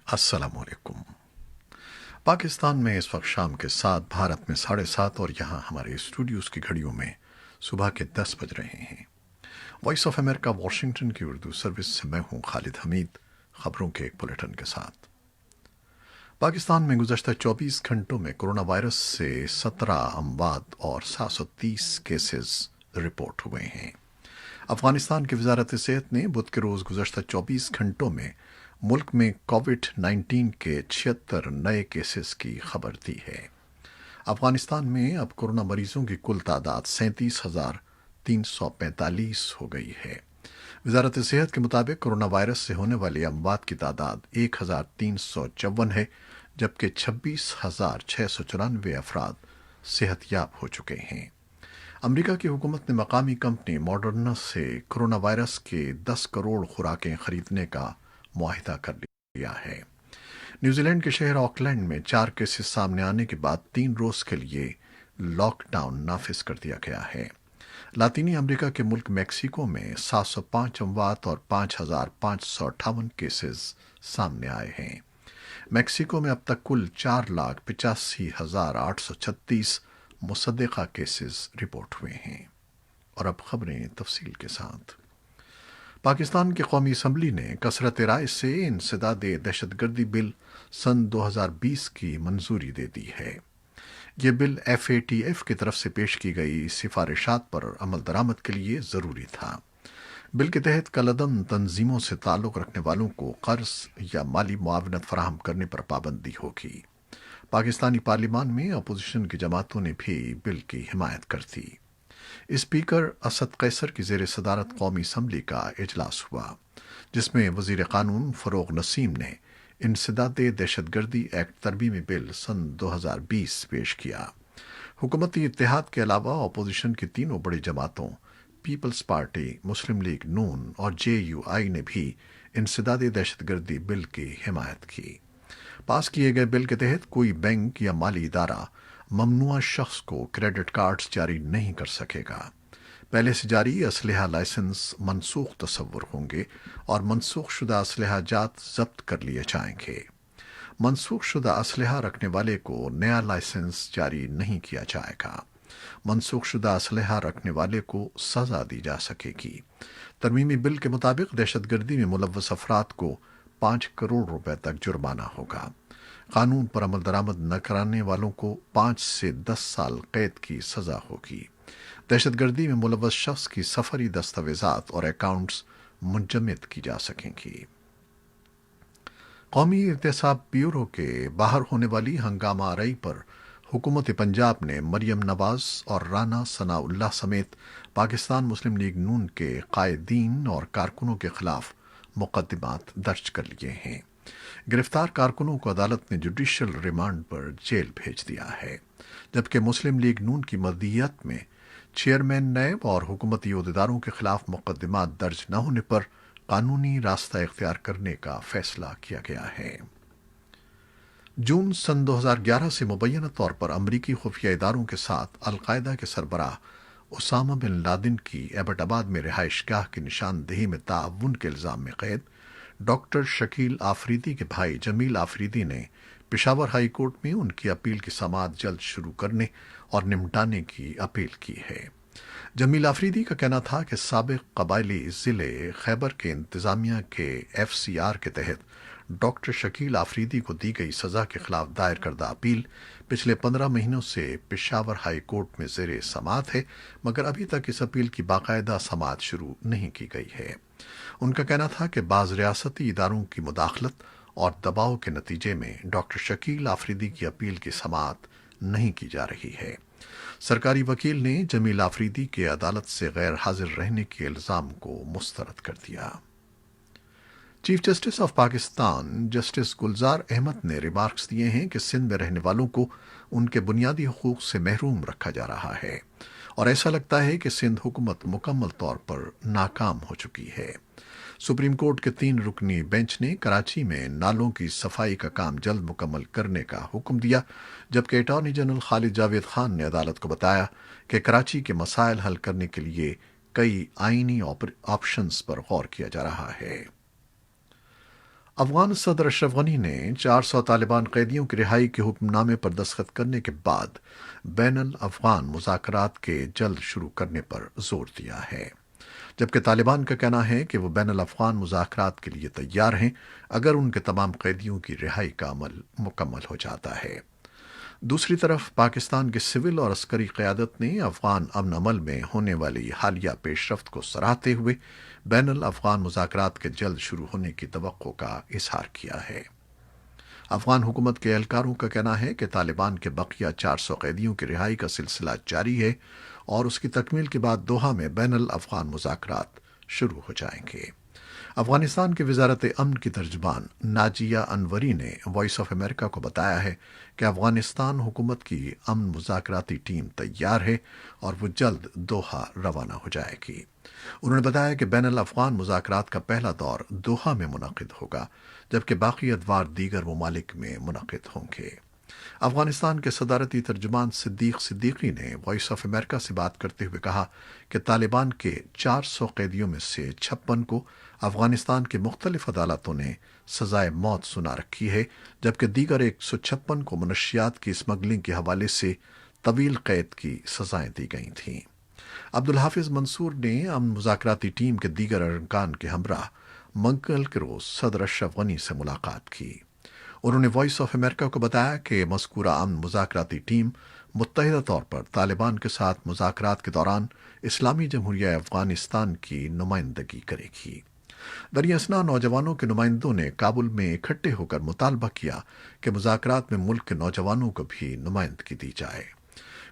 अस्सलाम वालेकुम। पाकिस्तान में इस वक्त शाम के 7, भारत में 7:30 और यहाँ हमारे स्टूडियोज़ की घड़ियों में सुबह के 10 बज रहे हैं। वॉइस ऑफ अमेरिका वाशिंगटन की उर्दू सर्विस से मैं हूँ खालिद हमीद, खबरों के एक बुलेटिन के साथ। पाकिस्तान में गुज़श्ता 24 घंटों में कोरोना वायरस से 17 अमवात और 730 केसेस रिपोर्ट हुए हैं। अफगानिस्तान की वजारत सेहत ने बुध के रोज़ गुज़श्ता 24 घंटों में मुल्क में कोविड-19 के 76 नए केसेस की खबर दी है। अफगानिस्तान में अब कोरोना मरीजों की कुल तादाद 37,345 हो गई है। वजारत सेहत के मुताबिक कोरोना वायरस से होने वाले अमवात की तादाद 1,354 है, जबकि 26,694 अफराद सेहतयाब हो चुके हैं। अमेरिका की हुकूमत ने मकामी कंपनी मॉडर्ना से कोरोना वायरस के 10 करोड़ खुराकें खरीदने का मुआहिदा कर लिया है। न्यूजीलैंड के शहर ऑकलैंड में 4 केसेस सामने आने के बाद 3 रोज के लिए लॉकडाउन नाफिज कर दिया गया है। लातीनी अमेरिका के मुल्क मैक्सिको में 705 अमवात और 5,558 केसेस सामने आए हैं। मैक्सिको में अब तक कुल 4,85,836 मुसद्दिक़ा केसेस रिपोर्ट हुए हैं। और अब खबरें तफसील के साथ। पाकिस्तान की कौमी असम्बली ने कसरत राय से इंसदाद दहशतगर्दी बिल सन 2020 की मंजूरी दे दी है। यह बिल FATF की तरफ से पेश की गई सिफारिशात पर अमल दरामद के लिए ज़रूरी था। बिल के तहत कलअदम तंजीमों से ताल्लुक़ रखने वालों को कर्ज या माली मुआवनत फराहम करने पर पाबंदी होगी। पाकिस्तानी पार्लिमान में अपोजिशन की जमातों ने भी बिल की हिमायत कर दी। स्पीकर असद कैसर की ज़ेर सदारत कौमी असम्बली का इजलास हुआ, जिसमें वज़ीर क़ानून फ़रोग़ नसीम ने इंसदाद दहशतगर्दी एक्ट तरमीमी बिल सन 2020 पेश किया। हुकूमती इत्तेहाद के अलावा अपोजिशन की तीनों बड़ी जमातों पीपल्स पार्टी, मुस्लिम लीग नून और JUI ने भी इंसदाद दहशतगर्दी बिल की हिमायत की। पास किए गए बिल के तहत कोई बैंक या माली इदारा ममनुआ शख्स को क्रेडिट कार्ड्स जारी नहीं कर सकेगा। पहले से जारी असलहा लाइसेंस मनसूख तस्वुर होंगे और मनसूख शुदा असलहा जात जब्त कर लिए जाएंगे। मनसूख शुदा असलहा रखने वाले को नया लाइसेंस जारी नहीं किया जाएगा। मनसूख शुदा असलहा रखने वाले को सजा दी जा सकेगी। तरमीमी बिल के मुताबिक दहशतगर्दी में मुलव्वस अफराद को 5 करोड़ रुपए तक जुर्माना होगा। कानून पर अमल दरामद न कराने वालों को 5 से 10 साल कैद की सजा होगी। दहशतगर्दी में मुलव्वस शख्स की सफरी दस्तावेजात और अकाउंट्स मुंजमद की जा सकेंगी। कौमी एहतसाब ब्यूरो के बाहर होने वाली हंगामा आरई पर हुकूमत पंजाब ने मरियम नवाज और राना सनाउल्लाह समेत पाकिस्तान मुस्लिम लीग नून के कायदीन और कारकुनों के खिलाफ मुकदमात दर्ज कर लिए हैं। गिरफ्तार कारकुनों को अदालत ने जुडिशल रिमांड पर जेल भेज दिया है, जबकि मुस्लिम लीग नून की मर्दियत में चेयरमैन नैब और हुकूमती अहदेदारों के खिलाफ मुकदमात दर्ज न होने पर कानूनी रास्ता इख्तियार करने का फैसला किया गया है। जून सन 2011 से मुबैना तौर पर अमरीकी खुफिया इदारों के साथ अलकायदा के सरबराह उसामा बिन लादेन की एबटाबाद में रिहाइशगाह की निशानदेही में ताउन के इल्ज़ाम में कैद डॉक्टर शकील आफरीदी के भाई जमील आफरीदी ने पेशावर हाई कोर्ट में उनकी अपील की समाअत जल्द शुरू करने और निपटाने की अपील की है। जमील आफरीदी का कहना था कि साबिक कबायली ज़िले खैबर के इंतज़ामिया के FCR के तहत डॉक्टर शकील आफरीदी को दी गई सज़ा के खिलाफ दायर करदा अपील पिछले 15 महीनों से पेशावर हाई कोर्ट में ज़ेरे समाअत है, मगर अभी तक इस अपील की बाकायदा समाअत शुरू नहीं की गई है। उनका कहना था कि बाज़ रियासती इदारों की मुदाखलत और दबाव के नतीजे में डॉक्टर शकील आफरीदी की अपील की समाअत नहीं की जा रही है। सरकारी वकील ने जमील आफरीदी के अदालत से गैर हाजिर रहने के इल्ज़ाम को मुस्तरद कर दिया। Chief justice of Pakistan justice Gulzar Ahmad ने रिमार्क्स दिए हैं कि सिंध में रहने वालों को उनके बुनियादी हुकूक से महरूम रखा जा रहा है और ऐसा लगता है कि सिंध हुकूमत मुकम्मल तौर पर नाकाम हो चुकी है। सुप्रीम कोर्ट के 3 रुकनी बेंच ने कराची में नालों की सफाई का काम जल्द मुकम्मल करने का हुक्म दिया, जबकि अटॉर्नी जनरल खालिद जावेद खान ने अदालत को बताया कि कराची के मसाइल हल करने के लिए कई आईनी ऑप्शंस पर गौर किया जा रहा है। افغان صدر اشرف غنی نے 400 طالبان قیدیوں کی رہائی کے حکم نامے پر دستخط کرنے کے بعد بین الافغان مذاکرات کے جلد شروع کرنے پر زور دیا ہے، جبکہ طالبان کا کہنا ہے کہ وہ بین الافغان مذاکرات کے لیے تیار ہیں اگر ان کے تمام قیدیوں کی رہائی کا عمل مکمل ہو جاتا ہے۔ دوسری طرف پاکستان کی سول اور عسکری قیادت نے افغان امن عمل میں ہونے والی حالیہ پیش رفت کو سراہتے ہوئے بین الافغان مذاکرات کے جلد شروع ہونے کی توقع کا اظہار کیا ہے۔ افغان حکومت کے اہلکاروں کا کہنا ہے کہ طالبان کے بقیہ 400 قیدیوں کی رہائی کا سلسلہ جاری ہے اور اس کی تکمیل کے بعد دوحہ میں بین الافغان مذاکرات شروع ہو جائیں گے۔ افغانستان کی وزارت امن کی ترجمان ناجیہ انوری نے وائس آف امریکہ کو بتایا ہے کہ افغانستان حکومت کی امن مذاکراتی ٹیم تیار ہے اور وہ جلد دوحہ روانہ ہو جائے گی۔ انہوں نے بتایا کہ بین الافغان مذاکرات کا پہلا دور دوحہ میں منعقد ہوگا، جبکہ باقی ادوار دیگر ممالک میں منعقد ہوں گے۔ افغانستان کے صدارتی ترجمان صدیق صدیقی نے وائس آف امریکہ سے بات کرتے ہوئے کہا کہ طالبان کے 400 قیدیوں میں سے 56 کو افغانستان کی مختلف عدالتوں نے سزائے موت سنا رکھی ہے، جبکہ دیگر 156 کو منشیات کی اسمگلنگ کے حوالے سے طویل قید کی سزائیں دی گئی تھیں۔ عبدالحافظ منصور نے امن مذاکراتی ٹیم کے دیگر ارکان کے ہمراہ منگل کے روز صدر اشرف غنی سے ملاقات کی۔ انہوں نے وائس آف امریکہ کو بتایا کہ مذکورہ امن مذاکراتی ٹیم متحدہ طور پر طالبان کے ساتھ مذاکرات کے دوران اسلامی جمہوریہ افغانستان کی نمائندگی کرے گی۔ دریا اثنا نوجوانوں کے نمائندوں نے کابل میں اکٹھے ہو کر مطالبہ کیا کہ مذاکرات میں ملک کے نوجوانوں کو بھی نمائندگی دی جائے۔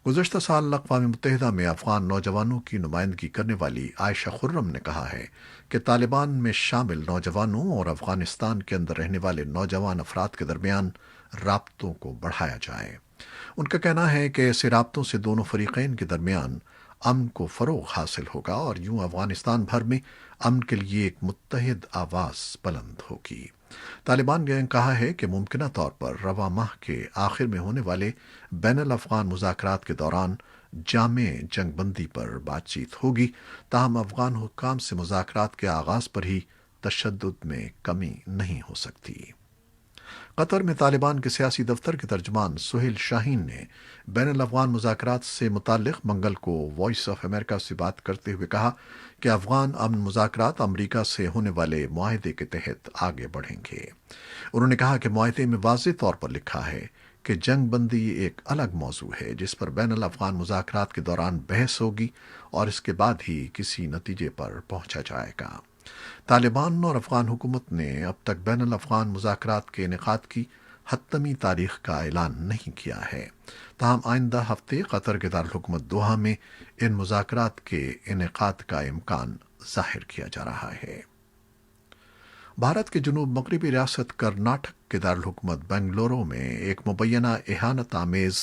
گزشتہ سال اقوام متحدہ میں افغان نوجوانوں کی نمائندگی کرنے والی عائشہ خرم نے کہا ہے کہ طالبان میں شامل نوجوانوں اور افغانستان کے اندر رہنے والے نوجوان افراد کے درمیان رابطوں کو بڑھایا جائے۔ ان کا کہنا ہے کہ ایسے رابطوں سے دونوں فریقین کے درمیان امن کو فروغ حاصل ہوگا اور یوں افغانستان بھر میں امن کے لیے ایک متحد آواز بلند ہوگی۔ طالبان نے کہا ہے کہ ممکنہ طور پر رواں ماہ کے آخر میں ہونے والے بین الافغان مذاکرات کے دوران جامع جنگ بندی پر بات چیت ہوگی، تاہم افغان حکام سے مذاکرات کے آغاز پر ہی تشدد میں کمی نہیں ہو سکتی۔ قطر میں طالبان کے سیاسی دفتر کے ترجمان سہیل شاہین نے بین الافغان مذاکرات سے متعلق منگل کو وائس آف امریکہ سے بات کرتے ہوئے کہا کہ افغان امن مذاکرات امریکہ سے ہونے والے معاہدے کے تحت آگے بڑھیں گے۔ انہوں نے کہا کہ معاہدے میں واضح طور پر لکھا ہے کہ جنگ بندی ایک الگ موضوع ہے جس پر بین الافغان مذاکرات کے دوران بحث ہوگی اور اس کے بعد ہی کسی نتیجے پر پہنچا جائے گا۔ طالبان اور افغان حکومت نے اب تک بین الافغان مذاکرات کے انعقاد کی حتمی تاریخ کا اعلان نہیں کیا ہے، تاہم آئندہ ہفتے قطر کے دارالحکومت دوحہ میں ان مذاکرات کے انعقاد کا امکان ظاہر کیا جا رہا ہے۔ بھارت کے جنوب مغربی ریاست کرناٹک کے دارالحکومت بنگلورو میں ایک مبینہ اہانت آمیز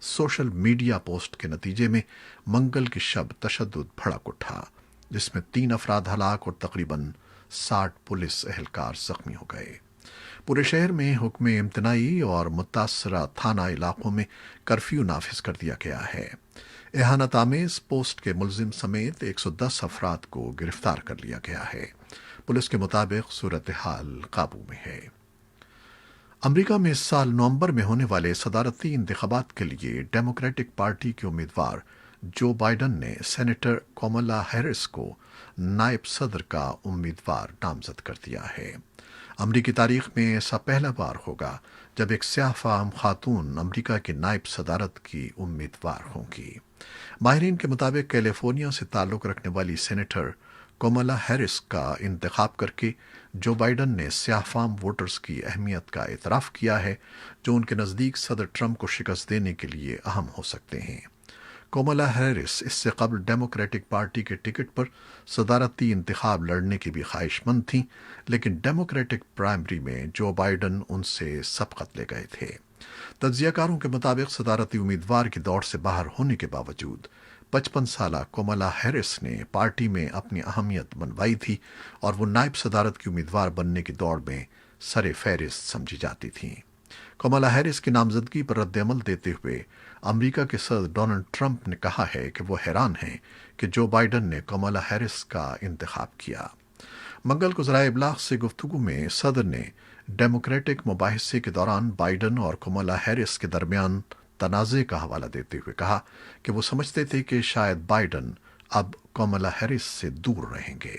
سوشل میڈیا پوسٹ کے نتیجے میں منگل کی شب تشدد بھڑک اٹھا، جس میں 3 افراد ہلاک اور تقریباً 60 پولیس اہلکار زخمی ہو گئے۔ پورے شہر میں حکم امتناعی اور متاثرہ تھانہ علاقوں میں کرفیو نافذ کر دیا گیا ہے۔ اہانت آمیز پوسٹ کے ملزم سمیت 110 افراد کو گرفتار کر لیا گیا ہے۔ پولیس کے مطابق صورتحال قابو میں ہے۔ امریکہ میں اس سال نومبر میں ہونے والے صدارتی انتخابات کے لیے ڈیموکریٹک پارٹی کے امیدوار جو بائیڈن نے سینیٹر کمالا ہیرس کو نائب صدر کا امیدوار نامزد کر دیا ہے۔ امریکی تاریخ میں ایسا پہلا بار ہوگا جب ایک سیاہ فام خاتون امریکہ کی نائب صدارت کی امیدوار ہوں گی۔ ماہرین کے مطابق کیلیفورنیا سے تعلق رکھنے والی سینیٹر کمالا ہیرس کا انتخاب کر کے جو بائیڈن نے سیاہ فام ووٹرز کی اہمیت کا اعتراف کیا ہے، جو ان کے نزدیک صدر ٹرمپ کو شکست دینے کے لیے اہم ہو سکتے ہیں۔ کمالا ہیرس اس سے قبل ڈیموکریٹک پارٹی کے ٹکٹ پر صدارتی انتخاب لڑنے کی بھی خواہش مند تھیں، لیکن ڈیموکریٹک پرائمری میں جو بائیڈن ان سے سبقت لے گئے تھے۔ تجزیہ کاروں کے مطابق صدارتی امیدوار کی دوڑ سے باہر ہونے کے باوجود 55 سالہ کمالا ہیرس نے پارٹی میں اپنی اہمیت منوائی تھی اور وہ نائب صدارت کی امیدوار بننے کی دوڑ میں سر فہرست سمجھی جاتی تھیں۔ کمالا ہیرس کی نامزدگی پر رد عمل دیتے ہوئے امریکہ کے صدر ڈونلڈ ٹرمپ نے کہا ہے کہ وہ حیران ہیں کہ جو بائیڈن نے کمالا ہیرس کا انتخاب کیا۔ منگل کو ذرائع ابلاغ سے گفتگو میں صدر نے डेमोक्रेटिक मुबाहिसे के दौरान बाइडन और कमला हैरिस के दरमियान तनाज़े का हवाला देते हुए कहा कि वो समझते थे कि शायद बाइडन अब कमला हैरिस से दूर रहेंगे।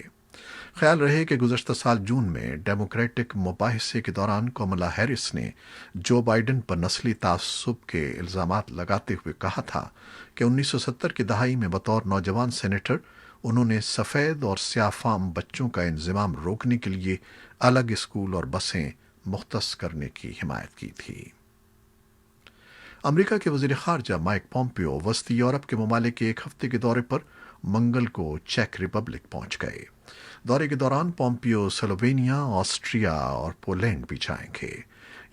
ख्याल रहे कि गुज़श्ता साल जून में डेमोक्रेटिक मुबाहिसे के दौरान कमला हैरिस ने जो बाइडन पर नस्ली तासुब के इल्ज़ामात लगाते हुए कहा था कि 1970 की दहाई में बतौर नौजवान सेनेटर उन्होंने सफ़ेद और स्याफाम बच्चों का इंज़माम रोकने के लिए अलग स्कूल और बसें मुख्तस करने की हिमायत की थी। अमेरिका के वज़ीर ख़ारजा माइक पॉम्पियो वस्ती यूरोप के ममालिक के एक हफ्ते के दौरे पर मंगल को चेक रिपब्लिक पहुंच गए। दौरे के दौरान पॉम्पियो स्लोवेनिया, ऑस्ट्रिया और पोलैंड भी जाएंगे।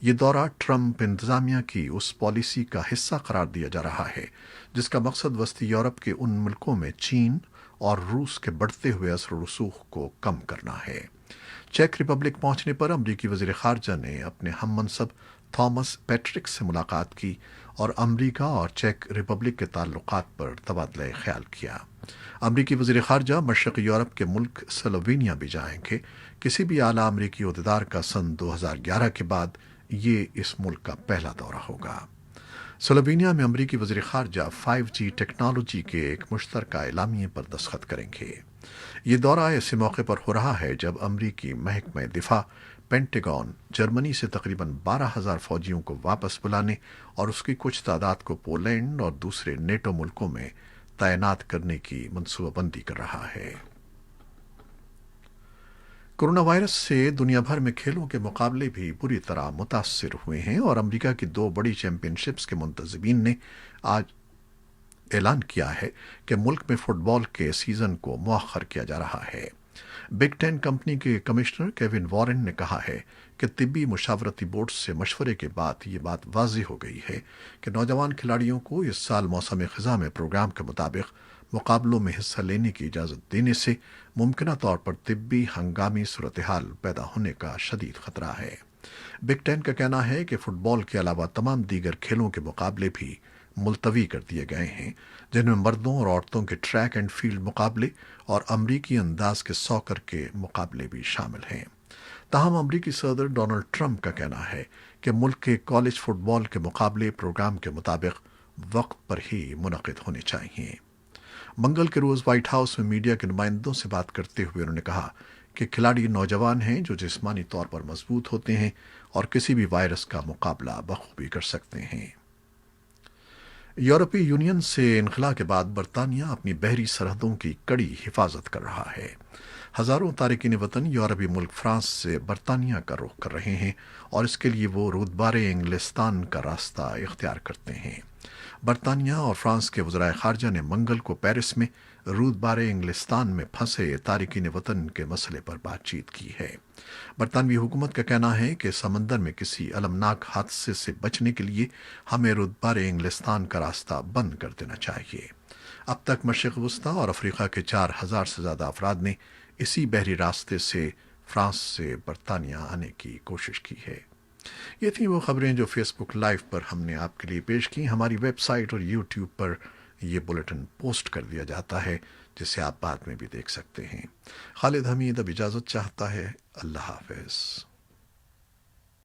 ये दौरा ट्रंप इंतजामिया की उस पॉलिसी का हिस्सा करार दिया जा रहा है जिसका मकसद वस्ती यूरोप के उन मुल्कों में चीन और रूस के बढ़ते हुए असर रसूख को कम करना है। चेक रिपब्लिक पहुंचने पर अमरीकी वज़ीर ख़ारजा ने अपने हम मनसब थॉमस पैट्रिक से मुलाकात की और अमरीका और चेक रिपब्लिक के ताल्लुकात पर तबादला ख्याल किया। अमरीकी वज़ीर ख़ारजा मशरक़ी यूरोप के मुल्क स्लोवेनिया भी जाएंगे। किसी भी आला अमरीकी अहदेदार का सन 2011 के बाद ये इस मुल्क का पहला दौरा होगा। स्लोवेनिया में अमरीकी वज़ीर ख़ारजा 5G टेक्नोलॉजी के एक मुश्तरका एलामिये पर दस्तखत करेंगे। ये दौरा ऐसे मौके पर हो रहा है जब अमरीकी महकमा दिफा पेंटागन जर्मनी से तकरीबन 12,000 फौजियों को वापस बुलाने और उसकी कुछ तादाद को पोलैंड और दूसरे नेटो मुल्कों में तैनात करने की मनसूबाबंदी कर रहा है। कोरोना वायरस से दुनिया भर में खेलों के मुकाबले भी बुरी तरह मुतासर हुए हैं और अमेरिका की दो बड़ी चैंपियनशिप्स के मुंतज़मीन ने आज ऐलान किया है कि मुल्क में फुटबॉल के सीजन को मुअख्खर किया जा रहा है। बिग टेन कंपनी के कमिश्नर केविन वॉरेन ने कहा है कि तिब्बी मुशावरती बोर्ड से मशवरे के बाद ये बात वाज़ेह हो गई है कि नौजवान खिलाड़ियों को इस साल मौसम ख़ज़ा में प्रोग्राम के मुताबिक मुकाबलों में हिस्सा लेने की इजाज़त देने से मुमकिन तौर पर तिब्बी हंगामी सूरत हाल पैदा होने का शदीद ख़तरा है। बिग टेन का कहना है कि फ़ुटबॉल के अलावा तमाम दीगर खेलों के मुकाबले भी मुलतवी कर दिए गए हैं, जिनमें मर्दों और औरतों के ट्रैक एंड फील्ड मुकाबले और अमरीकी अंदाज के सॉकर के मुकाबले भी शामिल हैं। ताहम अमरीकी सदर डोनाल्ड ट्रंप का कहना है कि मुल्क के कॉलेज फुटबॉल के मुकाबले प्रोग्राम के मुताबिक वक्त पर ही मुनक़िद होने चाहिए। मंगल के रोज़ व्हाइट हाउस में मीडिया के नुमाइंदों से बात करते हुए उन्होंने कहा कि खिलाड़ी नौजवान हैं जो जिस्मानी तौर पर मजबूत होते हैं और किसी भी वायरस का मुकाबला बखूबी कर सकते हैं। यूरोपीय यूनियन से इनखला के बाद बरतानिया अपनी बहरी सरहदों की कड़ी हिफाजत कर रहा है। हज़ारों तारकीन वतन यूरोपीय मुल्क फ्रांस से बरतानिया का रुख कर रहे हैं और इसके लिए वो रूदबारे इंग्लिस्तान का रास्ता इख्तियार करते हैं। बरतानिया और फ्रांस के वज़राए ख़ारजा ने मंगल को पेरिस में रूदबारे इंग्लिस्तान में फंसे तारकीन वतन के मसले पर बातचीत की है। बरतानवी हुकूमत का कहना है कि समंदर में किसी अलमनाक हादसे से बचने के लिए हमें रूदबारे इंग्लिस्तान का रास्ता बंद कर देना चाहिए। अब तक मशरिक़ वस्ता और अफ्रीका के 4,000 से ज़्यादा अफराद ने इसी बहरी रास्ते से फ्रांस से बरतानिया आने की कोशिश की है। ये थी वो खबरें जो फेसबुक लाइव पर हमने आपके लिए पेश की। हमारी वेबसाइट और यूट्यूब पर ये बुलेटिन पोस्ट कर दिया जाता है जिसे आप बाद में भी देख सकते हैं। खालिद हमीद अब इजाज़त चाहता है। अल्लाह हाफ़िज़।